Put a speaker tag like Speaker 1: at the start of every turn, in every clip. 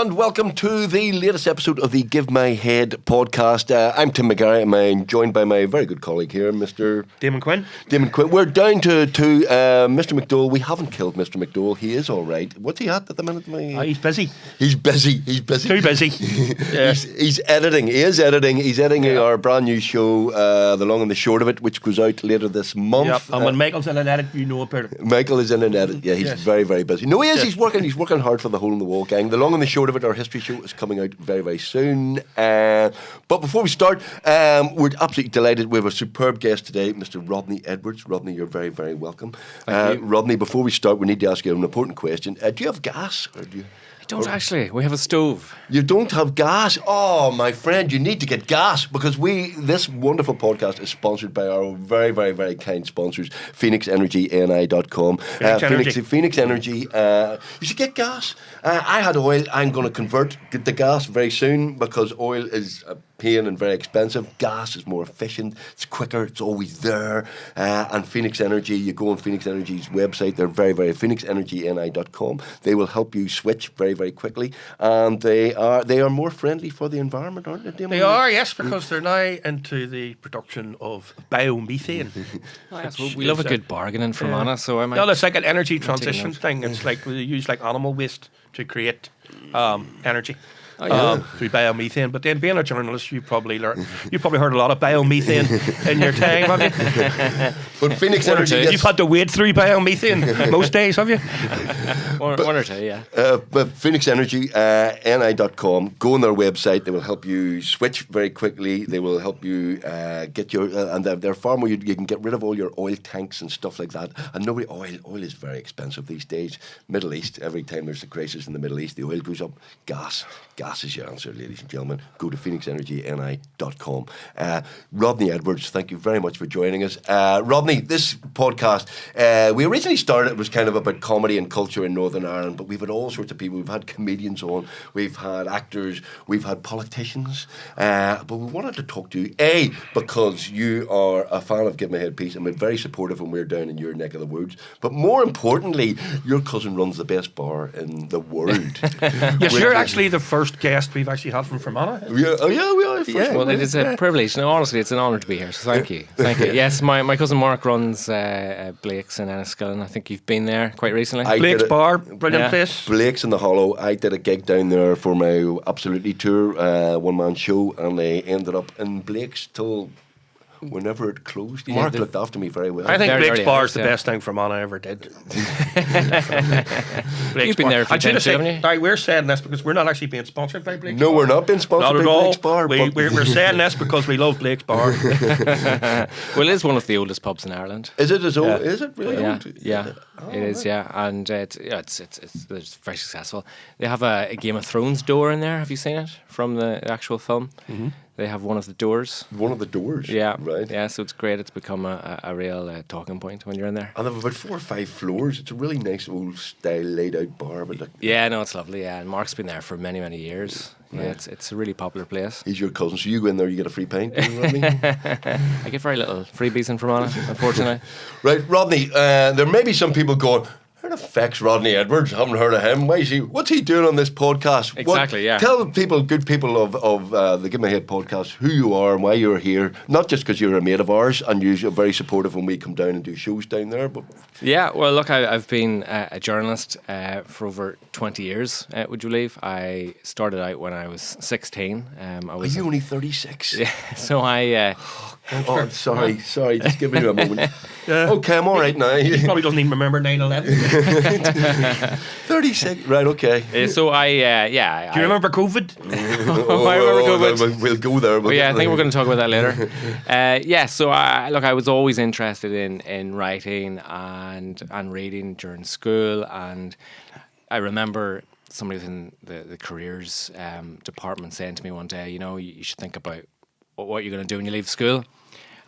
Speaker 1: and welcome to the latest episode of the Give My Head podcast. I'm Tim McGarry, and I'm joined by my very good colleague here, Mr.
Speaker 2: Damon Quinn.
Speaker 1: We're down to Mr. McDowell. We haven't killed Mr. McDowell. He is all right. What's he at the minute?
Speaker 2: He's busy.
Speaker 1: He's busy.
Speaker 2: Too busy. Yeah.
Speaker 1: He's editing. He is editing. He's editing our brand new show, The Long and the Short of It, which goes out later this month.
Speaker 2: Yep. And when Michael's in an edit, you know about it.
Speaker 1: Michael is in an edit. Yeah, he's very, very busy. No, he is. He's working hard for the Hole in the Wall gang. The Long and the Short of It, our history show, is coming out very, very soon. But before we start, we're absolutely delighted. We have a superb guest today, Mr. Rodney Edwards. Rodney, you're very, very welcome.
Speaker 3: Thank you.
Speaker 1: Rodney, before we start, we need to ask you an important question. Do you have gas? Or do you?
Speaker 3: Don't actually. We have a stove.
Speaker 1: You don't have gas? Oh, my friend, you need to get gas because this wonderful podcast is sponsored by our very, very, very kind sponsors, PhoenixEnergyNI.com. Phoenix Energy. You should get gas. I had oil. I'm going to convert the gas very soon because oil is a pain and very expensive. Gas is more efficient. It's quicker. It's always there. And Phoenix Energy, you go on Phoenix Energy's website. They're very, very PhoenixEnergyNI.com. They will help you switch very, very quickly, and they are more friendly for the environment, aren't they, Damon?
Speaker 2: They are, yes, because they're now into the production of biomethane.
Speaker 3: We love a good bargain in Fermanagh, so I might...
Speaker 2: No, it's like an energy transition thing. It's like we use like animal waste to create energy. Through biomethane, but then being a journalist, you probably heard a lot of biomethane in your time, have you?
Speaker 1: But Phoenix Energy,
Speaker 2: you've had to wade through biomethane most days, have you?
Speaker 3: One or two, yeah.
Speaker 1: But Phoenix Energy, NI.com, go on their website. They will help you switch very quickly. They will help you get your and they're far more. You can get rid of all your oil tanks and stuff like that. And oil is very expensive these days. Middle East, every time there's a crisis in the Middle East, the oil goes up. Gas is your answer, ladies and gentlemen. Go to PhoenixEnergyNI.com. Rodney Edwards, thank you very much for joining us. Rodney, this podcast, we originally started, it was kind of about comedy and culture in Northern Ireland, but we've had all sorts of people. We've had comedians on, we've had actors, we've had politicians, but we wanted to talk to you, because you are a fan of Give My Head Piece and we're very supportive when we're down in your neck of the woods, but more importantly, your cousin runs the best bar in the world.
Speaker 2: Yes, you're actually the first guest we've actually had from Fermanagh.
Speaker 1: We are.
Speaker 3: Well, it is a privilege. No, honestly, it's an honour to be here, so thank you. Yes, my cousin Mark runs Blake's in Enniskillen. I think you've been there quite recently.
Speaker 2: Blake's Bar, brilliant place.
Speaker 1: Blake's in the Hollow. I did a gig down there for my Absolutely tour, one-man show, and they ended up in Blake's till whenever it closed. Mark looked after me very well.
Speaker 2: I think Blake's Bar is the best thing Fermanagh ever did.
Speaker 3: You've been there a few times, haven't you?
Speaker 2: We're saying this because we're not actually being sponsored by Blake's Bar.
Speaker 1: No, we're not being sponsored by Blake's Bar.
Speaker 2: We're saying this because we love Blake's Bar.
Speaker 3: Well, it is one of the oldest pubs in Ireland.
Speaker 1: Is it as old? Is it really
Speaker 3: yeah.
Speaker 1: old?
Speaker 3: Yeah, it is. Yeah, and it's very successful. They have a Game of Thrones door in there. Have you seen it from the actual film? Mm-hmm. They have one of the doors.
Speaker 1: One of the doors?
Speaker 3: Yeah.
Speaker 1: Right.
Speaker 3: Yeah, so it's great. It's become a real talking point when you're in there.
Speaker 1: And they have about 4 or 5 floors. It's a really nice old style laid out bar. But
Speaker 3: it's lovely. Yeah, and Mark's been there for many, many years. Yeah, it's a really popular place.
Speaker 1: He's your cousin, so you go in there, you get a free pint. You know what I mean?
Speaker 3: I get very little freebies in Fermanagh, unfortunately.
Speaker 1: Right, Rodney, there may be some people going, who the feck's Rodney Edwards? Haven't heard of him. What's he doing on this podcast?
Speaker 3: Exactly, yeah.
Speaker 1: Tell people, good people of the Give My Head podcast, who you are and why you're here. Not just because you're a mate of ours and you're very supportive when we come down and do shows down there. But
Speaker 3: yeah, well, look, I've been a journalist for over 20 years, would you believe? I started out when I was 16.
Speaker 1: Are you only 36?
Speaker 3: Yeah, so I...
Speaker 1: I'm sorry, just give me a moment. Okay, I'm all right now.
Speaker 2: He probably doesn't even remember 9/11.
Speaker 1: 36, right, okay.
Speaker 3: So I
Speaker 2: do you remember COVID?
Speaker 3: I remember COVID.
Speaker 1: We'll go there.
Speaker 3: Well, I think we're going to talk about that later. So I was always interested in writing and reading during school, and I remember somebody within the careers department saying to me one day, you should think about what you're going to do when you leave school.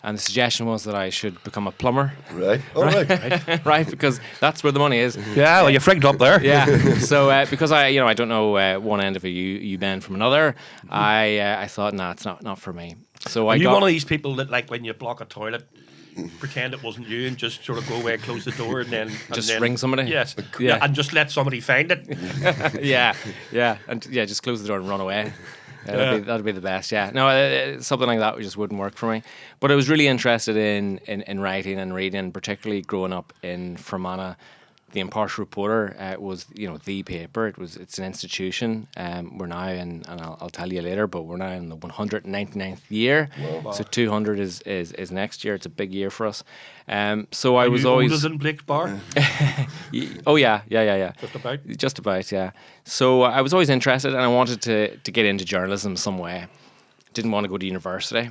Speaker 3: And the suggestion was that I should become a plumber.
Speaker 1: Right. All right.
Speaker 3: Right, because that's where the money is.
Speaker 2: Yeah, well, you frigged up there.
Speaker 3: Yeah. So because I don't know one end of a U bend from another, I thought, it's not for me. So
Speaker 2: Are you one of these people that, like, when you block a toilet, pretend it wasn't you and just sort of go away, close the door, and then
Speaker 3: ring somebody.
Speaker 2: Yes,
Speaker 3: Yeah.
Speaker 2: and just let somebody find it.
Speaker 3: yeah, and just close the door and run away. That'd be the best. Yeah, no, something like that just wouldn't work for me. But I was really interested in writing and reading, particularly growing up in Fermanagh. The Impartial Reporter was, the paper. It's an institution. We're now in, and I'll tell you later, but we're now in the 199th year. Wow. So 200 is next year. It's a big year for us. So I was always
Speaker 2: older than Blake Barr.
Speaker 3: Oh yeah. Just about, yeah. So I was always interested, and I wanted to get into journalism some way. Didn't want to go to university.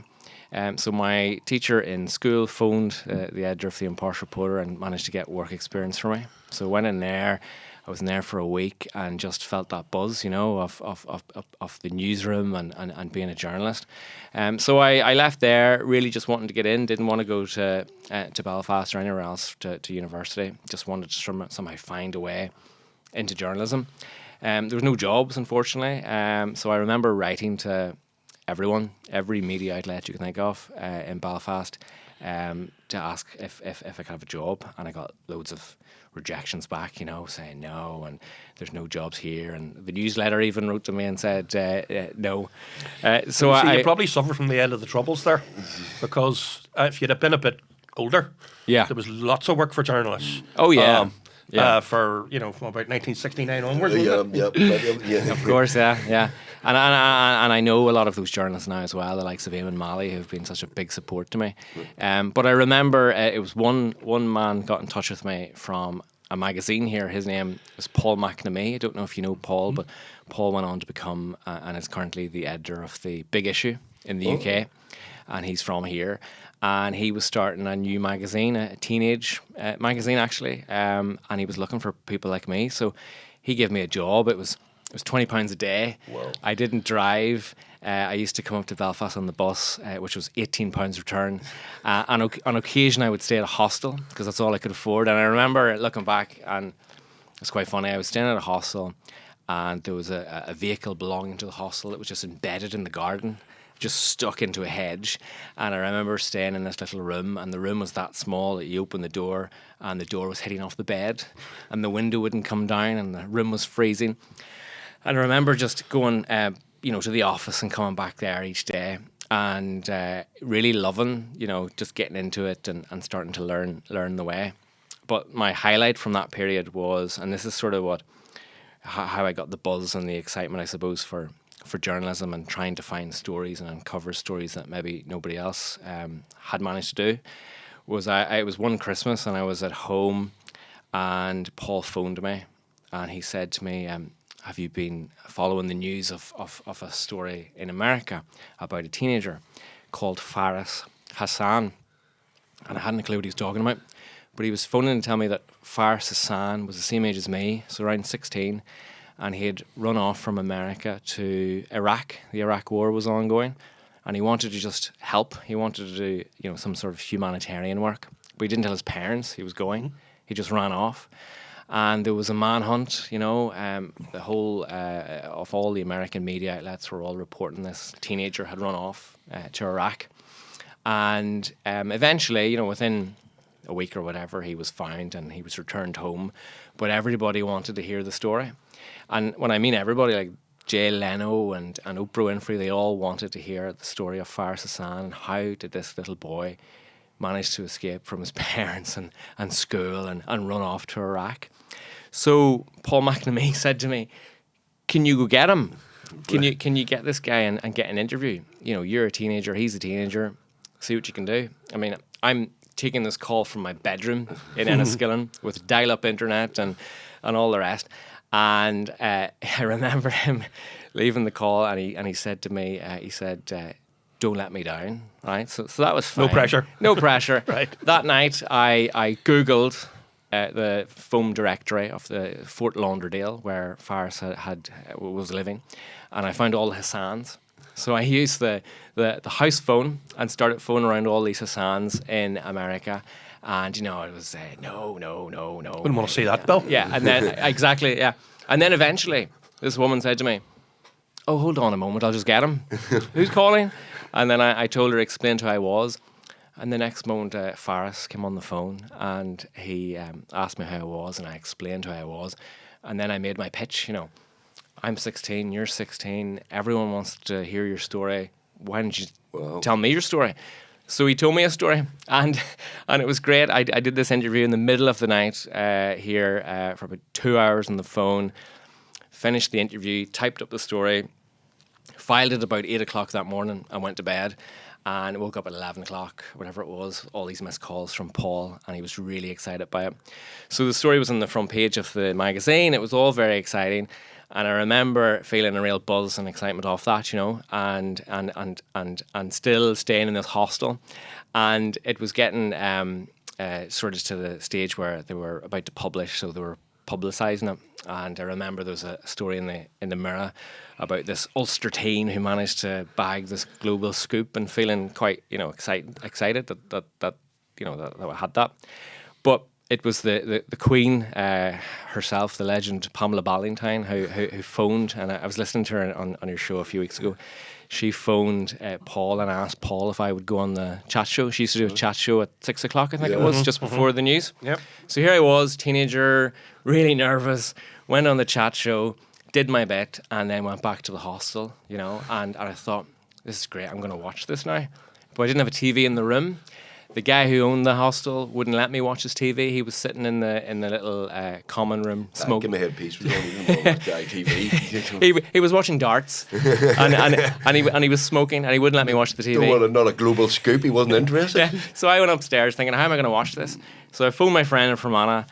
Speaker 3: So my teacher in school phoned the editor of the Impartial Reporter and managed to get work experience for me. So I went in there. I was in there for a week and just felt that buzz, of the newsroom and being a journalist. So I left there really just wanting to get in. Didn't want to go to Belfast or anywhere else to university. Just wanted to somehow find a way into journalism. There was no jobs, unfortunately. So I remember writing to everyone, every media outlet you can think of in Belfast, to ask if I could have a job, and I got loads of rejections back, saying no, and there's no jobs here, and the newsletter even wrote to me and said no. So
Speaker 2: you probably suffer from the end of the troubles there, because if you'd have been a bit older, there was lots of work for journalists.
Speaker 3: Oh yeah.
Speaker 2: For about 1969 onwards.
Speaker 3: Of course, yeah. And I know a lot of those journalists now as well, the likes of Eamon Malley, who've been such a big support to me. But I remember it was one man got in touch with me from a magazine here. His name was Paul McNamee. I don't know if you know Paul, but Paul went on to become and is currently the editor of the Big Issue in the UK, and he's from here. And he was starting a new magazine, a teenage magazine actually, and he was looking for people like me. So he gave me a job. It was £20 a day. Wow. I didn't drive. I used to come up to Belfast on the bus, which was £18 return. And on occasion I would stay at a hostel because that's all I could afford. And I remember looking back, and it's quite funny. I was staying at a hostel, and there was a vehicle belonging to the hostel that was just embedded in the garden, just stuck into a hedge. And I remember staying in this little room, and the room was that small that you open the door and the door was hitting off the bed and the window wouldn't come down and the room was freezing. And I remember just going to the office and coming back there each day and really loving, just getting into it and starting to learn the way. But my highlight from that period was, and this is sort of how I got the buzz and the excitement, I suppose, for journalism and trying to find stories and uncover stories that maybe nobody else had managed to do, was it was one Christmas and I was at home and Paul phoned me and he said to me, have you been following the news of a story in America about a teenager called Faris Hassan? And I hadn't a clue what he was talking about, but he was phoning to tell me that Faris Hassan was the same age as me, so around 16, and he had run off from America to Iraq. The Iraq war was ongoing, and he wanted to just help. He wanted to do, some sort of humanitarian work, but he didn't tell his parents he was going. He just ran off, and there was a manhunt. The whole of all the American media outlets were all reporting this teenager had run off to Iraq, and eventually, within a week or whatever, he was found and he was returned home. But everybody wanted to hear the story. And when I mean everybody, like Jay Leno and Oprah Winfrey, they all wanted to hear the story of Faris Hassan and how did this little boy manage to escape from his parents and school and run off to Iraq. So Paul McNamee said to me, can you go get him? Can you get this guy and get an interview? You're a teenager, he's a teenager, see what you can do. I mean, I'm taking this call from my bedroom in Enniskillen with dial-up internet and all the rest. And I remember him leaving the call, and he said to me, don't let me down, right? So that was fine.
Speaker 2: No pressure.
Speaker 3: No pressure.
Speaker 2: Right.
Speaker 3: That night, I Googled the phone directory of the Fort Lauderdale, where Faris was living, and I found all the Hassans. So I used the house phone and started phoning around all these Hassans in America. And, it was, no.
Speaker 2: Wouldn't want to see that, Bill.
Speaker 3: Yeah, and then, exactly, yeah. And then eventually, this woman said to me, oh, hold on a moment, I'll just get him. Who's calling? And then I told her, explained who I was. And the next moment, Faris came on the phone and he asked me how I was, and I explained how I was. And then I made my pitch, I'm 16, you're 16, everyone wants to hear your story. Why don't you tell me your story? So he told me a story, and it was great. I did this interview in the middle of the night here for about 2 hours on the phone, finished the interview, typed up the story, filed it about 8 o'clock that morning and went to bed. And woke up at 11 o'clock, whatever it was, all these missed calls from Paul, and he was really excited by it. So the story was on the front page of the magazine. It was all very exciting. And I remember feeling a real buzz and excitement off that, and still staying in this hostel. And it was getting sort of to the stage where they were about to publish, so they were publicising it. And I remember there was a story in the Mirror about this Ulster teen who managed to bag this global scoop, and feeling quite excited that I had that. But it was the Queen herself, the legend Pamela Ballantyne, who phoned, and I was listening to her on your show a few weeks ago. She phoned Paul and asked Paul if I would go on the chat show. She used to do a chat show at 6 o'clock, I think it was, just before the news.
Speaker 2: Yep.
Speaker 3: So here I was, teenager, really nervous, went on the chat show, did my bit, and then went back to the hostel, and I thought, this is great, I'm going to watch this now. But I didn't have a TV in the room. The guy who owned the hostel wouldn't let me watch his TV. He was sitting in the little common room smoking.
Speaker 1: Give me a headpiece. We don't even know guy TV.
Speaker 3: he was watching darts, and he was smoking, and he wouldn't let me watch the TV.
Speaker 1: Don't want not a global scoop. He wasn't interested.
Speaker 3: Yeah. So I went upstairs thinking, how am I going to watch this? So I phoned my friend in Fermanagh,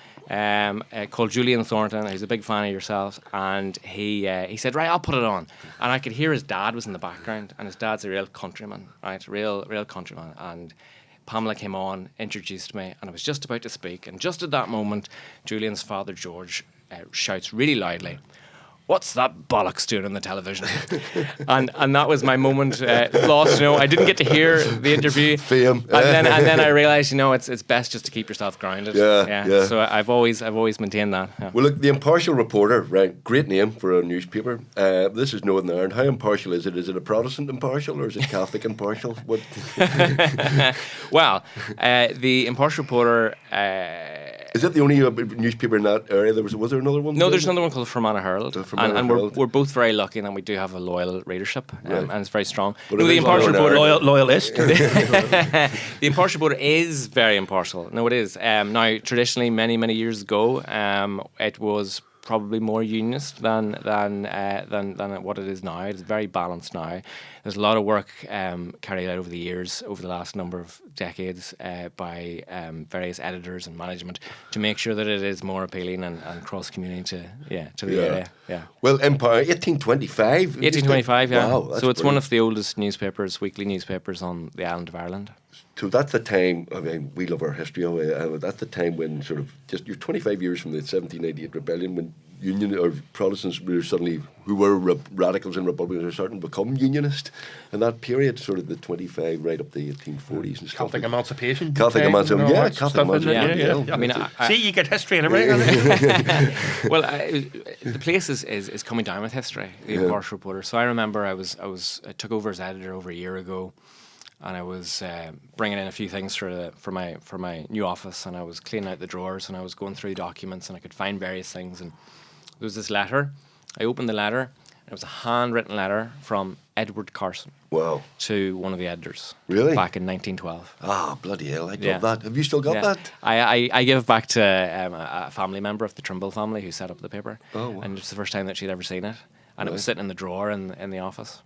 Speaker 3: called Julian Thornton, who's a big fan of yourselves, and he said, right, I'll put it on. And I could hear his dad was in the background, and his dad's a real countryman, right, real countryman. And Pamela came on, introduced me, and I was just about to speak, and just at that moment, Julian's father, George, shouts really loudly, what's that bollocks doing on the television? and that was my moment lost. I didn't get to hear the interview.
Speaker 1: Fame.
Speaker 3: And then I realised, it's best just to keep yourself grounded.
Speaker 1: Yeah.
Speaker 3: So I've always maintained that. Yeah.
Speaker 1: Well, look, the Impartial Reporter, right? Great name for a newspaper. This is Northern Ireland. How impartial is it? Is it a Protestant impartial or is it Catholic impartial? What?
Speaker 3: Well, the Impartial Reporter.
Speaker 1: Is that the only newspaper in that area? Was there another one?
Speaker 3: No, there's another one called Fermanagh Herald. And we're both very lucky in that we do have a loyal readership, and it's very strong.
Speaker 1: But
Speaker 3: the Impartial Reporter,
Speaker 2: loyalist.
Speaker 3: The Impartial Reporter is very impartial. No, it is. Now, traditionally, many years ago, it was probably more unionist than what it is now. It's very balanced now. There's a lot of work carried out over the years, over the last number of decades, by various editors and management to make sure that it is more appealing and cross-community to the area. Yeah.
Speaker 1: Well, Empire, 1825.
Speaker 3: 1825, yeah.
Speaker 1: Wow,
Speaker 3: so it's one of the oldest newspapers, weekly newspapers on the island of Ireland.
Speaker 1: So that's the time, I mean, we love our history. That's the time when sort of you're 25 years from the 1788 rebellion, when Union or Protestants were suddenly, who were radicals and Republicans, are starting to become unionist. And that period, sort of the 25 right up the 1840s and stuff.
Speaker 2: Catholic emancipation.
Speaker 1: Catholic emancipation, yeah. Catholic emancipation.
Speaker 3: Yeah. I mean,
Speaker 2: see, you get history and everything.
Speaker 3: Well, the place is coming down with history, the Impartial Reporter. So I remember I took over as editor over a year ago. And I was bringing in a few things for my new office, and I was cleaning out the drawers, and I was going through documents, and I could find various things. And there was this letter. I opened the letter, and it was a handwritten letter from Edward Carson.
Speaker 1: Wow.
Speaker 3: To one of the editors.
Speaker 1: Really?
Speaker 3: Back in 1912.
Speaker 1: Ah, bloody hell! I love that. Have you still got that?
Speaker 3: I gave it back to a family member of the Trimble family who set up the paper.
Speaker 1: Oh, wow.
Speaker 3: And it's the first time that she'd ever seen it, and it was sitting in the drawer in the office.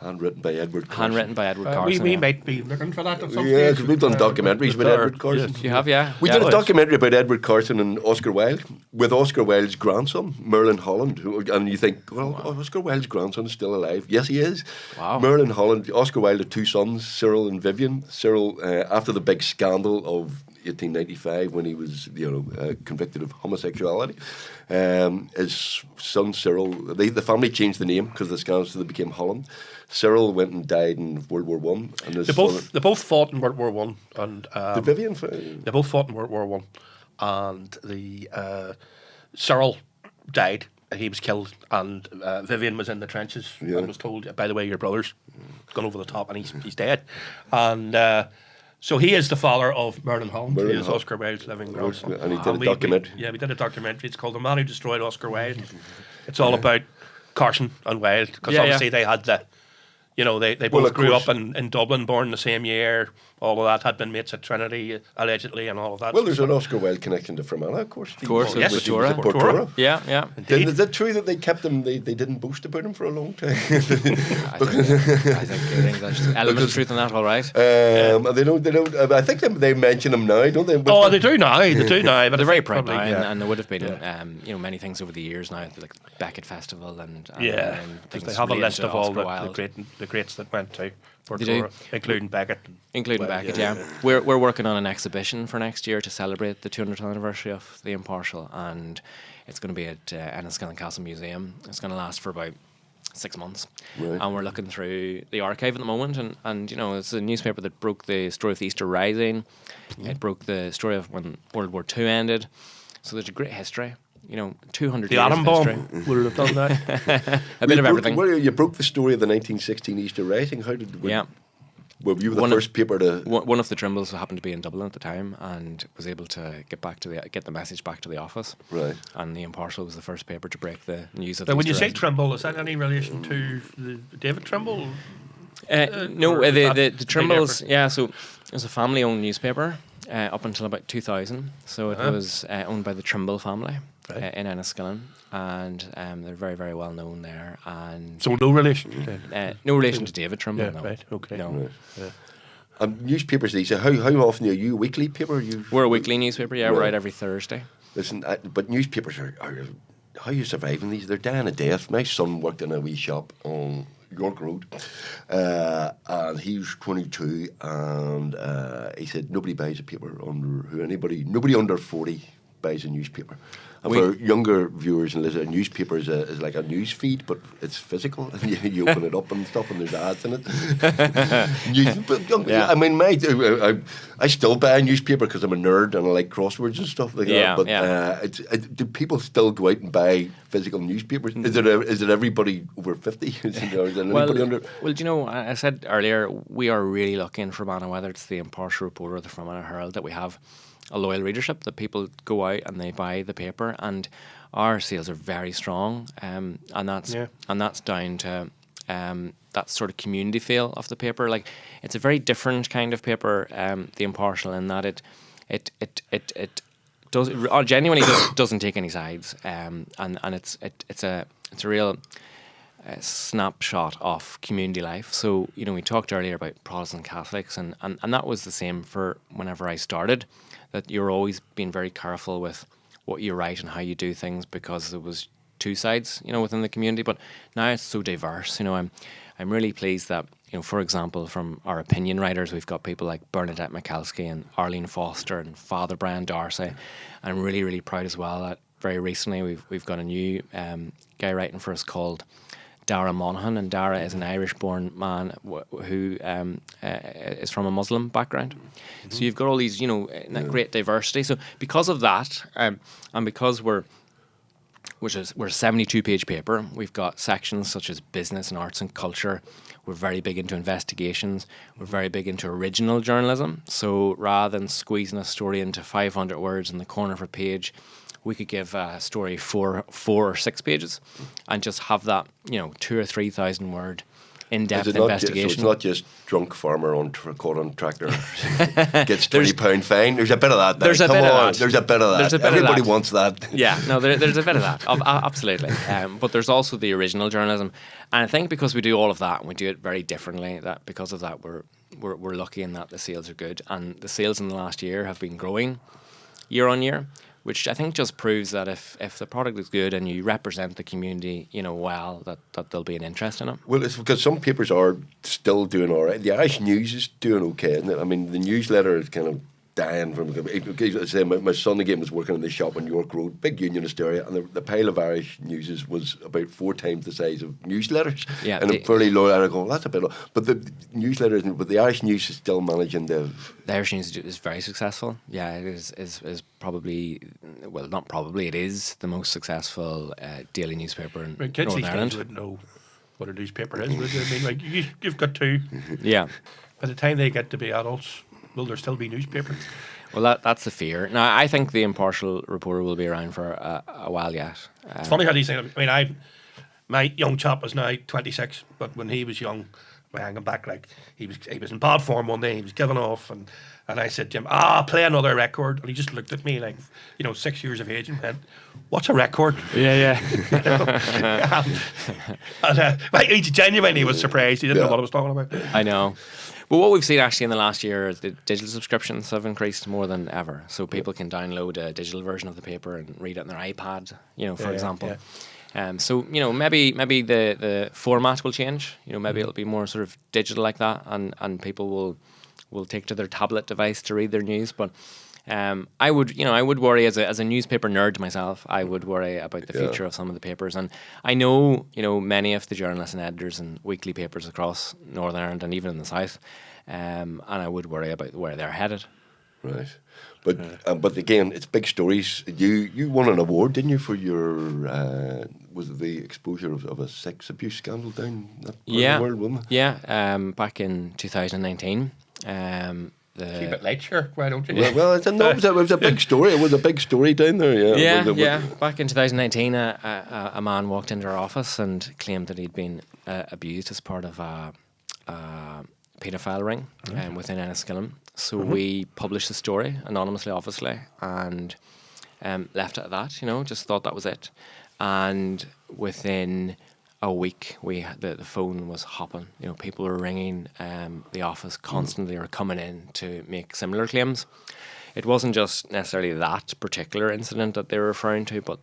Speaker 1: Handwritten by Edward Carson.
Speaker 2: We might be looking for that at some stage.
Speaker 1: Yeah, because we've done documentaries with Edward Carson.
Speaker 3: You have, yeah.
Speaker 1: We did a documentary about Edward Carson and Oscar Wilde, with Oscar Wilde's grandson, Merlin Holland. And you think, well, Oscar Wilde's grandson is still alive. Yes, he is.
Speaker 3: Wow.
Speaker 1: Merlin Holland, Oscar Wilde had two sons, Cyril and Vivian. Cyril, after the big scandal of 1895 when he was, convicted of homosexuality. His son Cyril, the family changed the name because of the scandal, so they became Holland. Cyril went and died in World War One, and
Speaker 2: they both fought in World War One, and
Speaker 1: did Vivian?
Speaker 2: They both fought in World War One, and the Cyril died. He was killed, and Vivian was in the trenches and was told, by the way, your brother's gone over the top and he's dead. And So he is the father of Merlin Holmes.
Speaker 1: Merlin
Speaker 2: He is
Speaker 1: Holmes.
Speaker 2: Oscar Wilde's living grandson.
Speaker 1: And he did a documentary.
Speaker 2: We did a documentary. It's called The Man Who Destroyed Oscar Wilde. It's all about Carson and Wilde, because obviously they had they both grew up in Dublin, born the same year. All of that, had been mates at Trinity, allegedly, and all of that.
Speaker 1: Well, there's an Oscar Wilde connection to Fermanagh, of course.
Speaker 2: Yes,
Speaker 3: Portora. Yeah.
Speaker 1: Is it true that they kept him? They didn't boast about him for a long time.
Speaker 3: I think there's element of truth in that, all right.
Speaker 1: They don't. I think they mention him now, don't they?
Speaker 2: But they do now. They do now. But
Speaker 3: they're very proud now, and there would have been many things over the years now, like Beckett Festival and
Speaker 2: because they have a list of all the greats that went to Portora, including Beckett.
Speaker 3: Including Beckett, yeah. We're working on an exhibition for next year to celebrate the 200th anniversary of the Impartial, and it's going to be at Enniskillen Castle Museum. It's going to last for about 6 months, and we're looking through the archive at the moment, and it's a newspaper that broke the story of the Easter Rising. It broke the story of when World War II ended. So there's a great history. 200
Speaker 2: the
Speaker 3: years
Speaker 2: atom
Speaker 3: of
Speaker 2: bomb
Speaker 3: history.
Speaker 2: would have done that.
Speaker 3: A bit of everything.
Speaker 1: You broke the story of the 1916 Easter Rising. How did? Were you the first paper to?
Speaker 3: One of the Trimbles happened to be in Dublin at the time and was able to get the message back to the office. Right. And the Impartial was the first paper to break the news of.
Speaker 2: Now,
Speaker 3: the
Speaker 2: when you
Speaker 3: Easter
Speaker 2: say
Speaker 3: Rising.
Speaker 2: Trimble, is that any relation to David Trimble?
Speaker 3: No, the Trimbles. Yeah, so it was a family-owned newspaper up until about 2000. So it was owned by the Trimble family in Enniskillen. And they're very, very well known there. And
Speaker 2: so no relation.
Speaker 3: No relation to David Trimble.
Speaker 2: Yeah,
Speaker 3: no.
Speaker 2: right. Okay.
Speaker 3: No.
Speaker 2: Right. Yeah.
Speaker 1: Newspapers these. How often are you a weekly paper?
Speaker 3: We're a weekly newspaper. Yeah, we're out every Thursday.
Speaker 1: Listen, but newspapers are how are you surviving these? They're dying a death. My son worked in a wee shop on York Road, and he was 22, and he said nobody buys a paper nobody under 40 buys a newspaper. And for younger viewers and listeners, a newspaper is like a news feed, but it's physical. You open it up and stuff, and there's ads in it. I mean, I still buy a newspaper because I'm a nerd and I like crosswords and stuff like that. But do people still go out and buy physical newspapers? Is it everybody over 50? Is it anybody under?
Speaker 3: Well, I said earlier, we are really lucky in Fermanagh, whether it's the Impartial Reporter or the Fermanagh Herald, that we have a loyal readership, that people go out and they buy the paper, and our sales are very strong, and that's down to that sort of community feel of the paper. Like, it's a very different kind of paper, the Impartial, in that it genuinely doesn't take any sides, and it's a real snapshot of community life. So we talked earlier about Protestant Catholics, and that was the same for whenever I started. That you're always being very careful with what you write and how you do things, because there was two sides, within the community. But now it's so diverse. I'm really pleased that, for example, from our opinion writers, we've got people like Bernadette Michalski and Arlene Foster and Father Brian Darcy. I'm really, really proud as well that very recently we've got a new guy writing for us called Dara Monaghan, and Dara is an Irish-born man who is from a Muslim background. Mm-hmm. So you've got all these, great diversity. So because of that, and because we're a 72-page paper, we've got sections such as business and arts and culture. We're very big into investigations. We're very big into original journalism. So rather than squeezing a story into 500 words in the corner of a page, we could give a story 4 or 6 pages and just have that, 2,000 or 3,000 word in-depth investigation.
Speaker 1: So it's not just drunk farmer caught on tractor gets £20 fine. There's a bit of that. There's a bit of that. Everybody wants that.
Speaker 3: Yeah, no, there's a bit of that. Absolutely. But there's also the original journalism, and I think because we do all of that and we do it very differently, that because of that we're lucky in that the sales are good, and the sales in the last year have been growing year on year, which I think just proves that if the product is good and you represent the community, well, that there'll be an interest in it.
Speaker 1: Well, it's because some papers are still doing all right. The Irish News is doing okay, isn't it? I mean, the newsletter is kind of dying from. My son again was working in the shop on York Road, big unionist area, and the pile of Irish Newses was about 4 times the size of newsletters. Yeah, and I'm fairly low. And I go, that's a bit low. But the newsletters, but the Irish News is still managing the
Speaker 3: Irish News is very successful. Yeah, it is probably, well, not probably, it is the most successful daily newspaper in Northern Ireland.
Speaker 2: Kids would know what a newspaper is. I mean, like you've got 2.
Speaker 3: Yeah.
Speaker 2: By the time they get to be adults, will there still be newspapers?
Speaker 3: Well, that's the fear. Now, I think the Impartial Reporter will be around for a while yet.
Speaker 2: It's funny how these things. I mean, my young chap is now 26, but when he was young, hanging back, like he was in bad form one day. He was giving off, and I said to him, play another record. And he just looked at me like, 6 years of age, and went, "What's a record?"
Speaker 3: Yeah.
Speaker 2: He genuinely was surprised. He didn't know what I was talking about.
Speaker 3: I know. But what we've seen actually in the last year is the digital subscriptions have increased more than ever. So people can download a digital version of the paper and read it on their iPad, for example. Yeah. So maybe the format will change. Maybe it'll be more sort of digital like that, and people will take to their tablet device to read their news. But I would worry as a newspaper nerd myself. I would worry about the future of some of the papers, and I know many of the journalists and editors and weekly papers across Northern Ireland and even in the south, and I would worry about where they're headed.
Speaker 1: Right, but again, it's big stories. You won an award, didn't you, for your was it the exposure of a sex abuse scandal down that part of the world, wasn't it?
Speaker 3: Yeah, back in 2019.
Speaker 2: Keep it light, sure. Why don't you?
Speaker 1: Well, it was a big story. It was a big story down there.
Speaker 3: Yeah. Back in 2019, a man walked into our office and claimed that he'd been abused as part of a paedophile ring within Enniskillen. So we published the story anonymously, obviously, and left it at that. Just thought that was it. And within a week, the phone was hopping. People were ringing the office constantly or coming in to make similar claims. It wasn't just necessarily that particular incident that they were referring to, but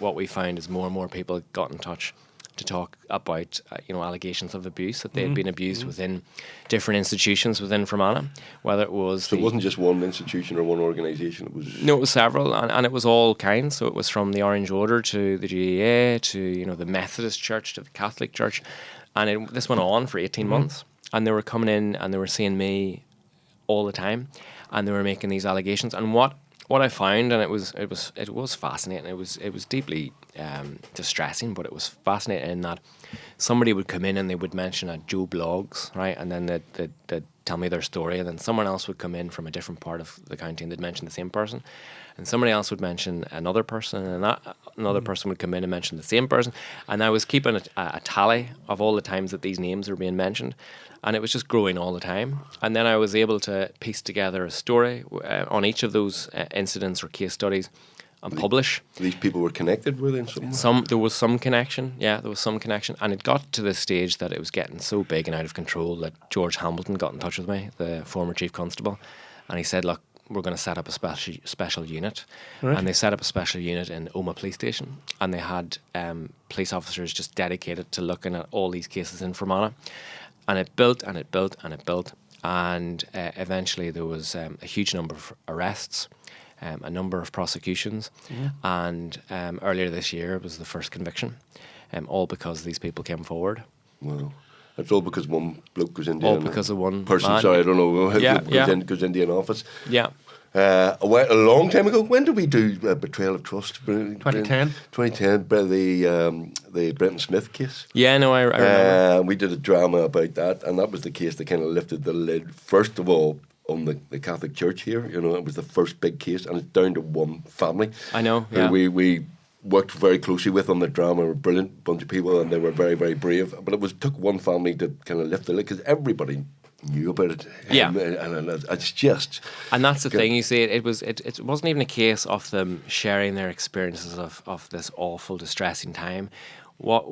Speaker 3: what we found is more and more people got in touch to talk about allegations of abuse, that they had been abused within different institutions within Fermanagh, whether it was
Speaker 1: so it wasn't just one institution or one organisation.
Speaker 3: It was several, and it was all kinds. So it was from the Orange Order to the GAA to the Methodist Church to the Catholic Church, and this went on for 18 months. And they were coming in and they were seeing me all the time, and they were making these allegations. And what I found, and it was fascinating. It was deeply distressing, but it was fascinating in that somebody would come in and they would mention a Joe Blogs, right, and then they'd tell me their story, and then someone else would come in from a different part of the county and they'd mention the same person, and somebody else would mention another person, and another person would come in and mention the same person, and I was keeping a tally of all the times that these names were being mentioned. And it was just growing all the time. And then I was able to piece together a story on each of those incidents or case studies and publish.
Speaker 1: These people were connected, were they, in some way?
Speaker 3: There was some connection, And it got to the stage that it was getting so big and out of control that George Hamilton got in touch with me, the former Chief Constable, and he said, look, we're going to set up a special unit. Right. And they set up a special unit in Omagh Police Station, and they had police officers just dedicated to looking at all these cases in Fermanagh. And it built and it built and it built. And eventually there was a huge number of arrests, a number of prosecutions. And earlier this year was the first conviction, all because these people came forward.
Speaker 1: Wow. That's all because one bloke goes into
Speaker 3: all because of one
Speaker 1: person.
Speaker 3: Man.
Speaker 1: Sorry, I don't know. Goes into an office.
Speaker 3: Yeah.
Speaker 1: A long time ago. When did we do Betrayal of Trust?
Speaker 2: 2010.
Speaker 1: 2010, the Brenton Smith case.
Speaker 3: Yeah, no, I remember.
Speaker 1: We did a drama about that, and that was the case that kind of lifted the lid, first of all, on the Catholic Church here. It was the first big case, and it's down to one family.
Speaker 3: I know, yeah.
Speaker 1: We worked very closely with on the drama. A brilliant bunch of people, and they were very, very brave. But it took one family to kind of lift the lid, because everybody knew about it.
Speaker 3: Yeah.
Speaker 1: And it's just...
Speaker 3: And that's the thing, you see, it wasn't even a case of them sharing their experiences of this awful, distressing time. What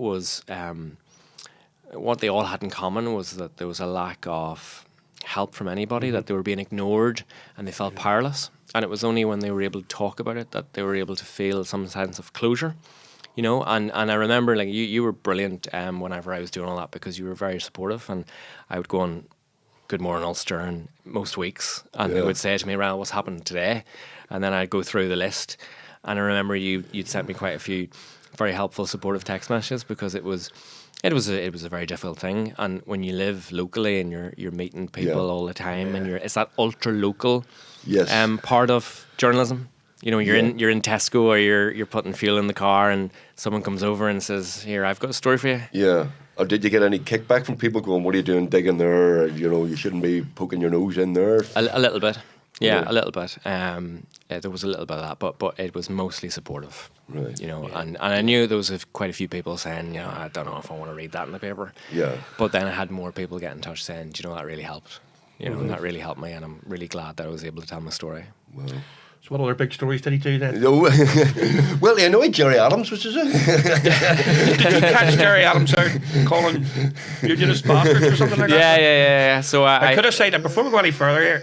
Speaker 3: they all had in common was that there was a lack of help from anybody, that they were being ignored and they felt powerless. And it was only when they were able to talk about it that they were able to feel some sense of closure. And I remember, like, you were brilliant whenever I was doing all that, because you were very supportive, and I would go on Good Morning Ulster and most weeks, and they would say to me, "Well, what's happened today?" And then I'd go through the list, and I remember you'd sent me quite a few very helpful, supportive text messages, because it was a very difficult thing. And when you live locally and you're meeting people all the time, and it's that ultra local part of journalism. You're in Tesco, or you're putting fuel in the car, and someone comes over and says, "Here, I've got a story for you."
Speaker 1: Yeah. Or did you get any kickback from people going, what are you doing digging there? Or, you shouldn't be poking your nose in there.
Speaker 3: A little bit. Yeah, a little bit. There was a little bit of that, but it was mostly supportive.
Speaker 1: Right.
Speaker 3: And I knew there was quite a few people saying, I don't know if I want to read that in the paper.
Speaker 1: Yeah.
Speaker 3: But then I had more people get in touch saying, that really helped. That really helped me, and I'm really glad that I was able to tell my story.
Speaker 1: Wow.
Speaker 2: So what other big stories did he do then?
Speaker 1: Well, you know Gerry Adams, which is it?
Speaker 2: Did you catch Gerry Adams out calling unionist bastards or something like that?
Speaker 3: Yeah. So
Speaker 2: I could have said that before we go any further here.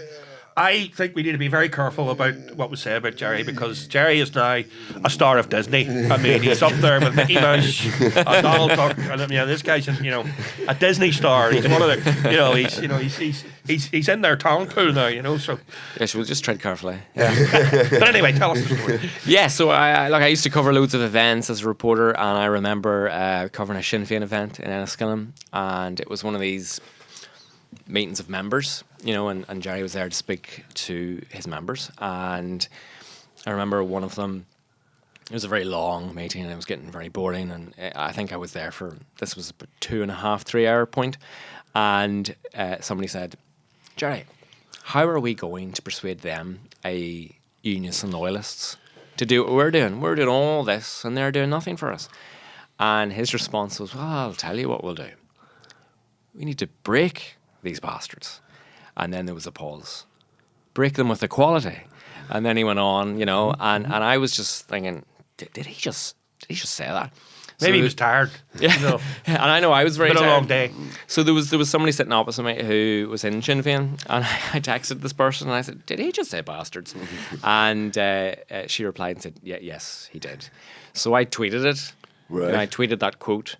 Speaker 2: I think we need to be very careful about what we say about Gerry, because Gerry is now a star of Disney. I mean, he's up there with Mickey Mouse, Donald Duck. This guy's a Disney star. He's one of the, he's in their talent pool now. So
Speaker 3: yes, we'll just tread carefully.
Speaker 2: Yeah. But anyway, tell us the story.
Speaker 3: Yeah, so I used to cover loads of events as a reporter, and I remember covering a Sinn Féin event in Enniskillen, and it was one of these meetings of members, and Gerry was there to speak to his members. And I remember one of them, it was a very long meeting and it was getting very boring, and I think I was there this was a 2.5, 3 hour point, and somebody said, Gerry, how are we going to persuade them, unionists and loyalists, to do what we're doing? We're doing all this and they're doing nothing for us. And his response was, well, I'll tell you what we'll do. We need to break these bastards. And then there was a pause. Break them with equality. And then he went on, and I was just thinking, did he just say that?
Speaker 2: Maybe he was tired.
Speaker 3: Yeah. And I know I was very tired.
Speaker 2: Been a long day.
Speaker 3: So there was somebody sitting opposite me who was in Sinn Féin, and I texted this person and I said, did he just say bastards? And she replied and said, yes, he did. So I tweeted it.
Speaker 1: Right.
Speaker 3: I tweeted that quote.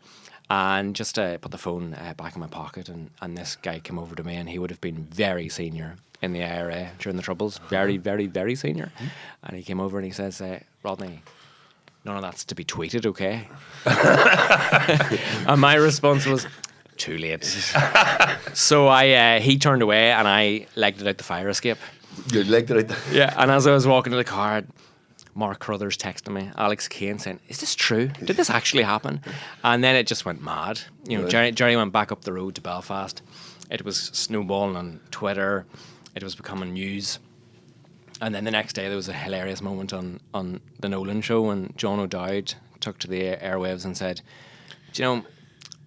Speaker 3: And just put the phone back in my pocket, and this guy came over to me, and he would have been very senior in the IRA during the Troubles, very, very, very senior. And he came over and he says, Rodney, none of that's to be tweeted, okay? And my response was, too late. So he turned away, and I legged it out the fire escape.
Speaker 1: You legged it out
Speaker 3: Yeah, and as I was walking to the car, Mark Crothers texted me, Alex Kane saying, is this true? Did this actually happen? And then it just went mad.
Speaker 1: Right.
Speaker 3: Gerry went back up the road to Belfast. It was snowballing on Twitter. It was becoming news. And then the next day there was a hilarious moment on the Nolan show when John O'Dowd took to the airwaves and said, do you know,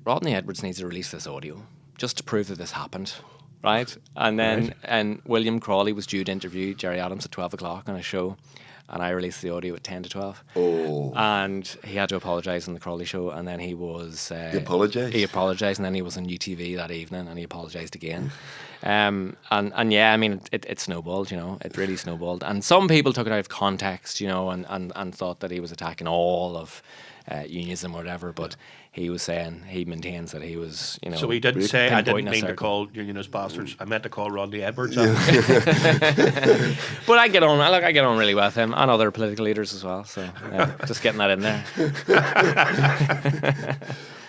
Speaker 3: Rodney Edwards needs to release this audio just to prove that this happened. Right? And then and William Crawley was due to interview Gerry Adams at 12 o'clock on a show. And I released the audio at 10 to 12.
Speaker 1: Oh.
Speaker 3: And he had to apologise on the Crawley show, and then he was...
Speaker 1: he apologised?
Speaker 3: He apologised, and then he was on UTV that evening, and he apologised again. And yeah, I mean, it snowballed, it really snowballed. And some people took it out of context, and thought that he was attacking all of unionism or whatever, but he maintains that he was,
Speaker 2: So he didn't say, I didn't mean to call unionist bastards. I meant to call Rodney Edwards.
Speaker 3: But I get on really well with him and other political leaders as well. So just getting that in there.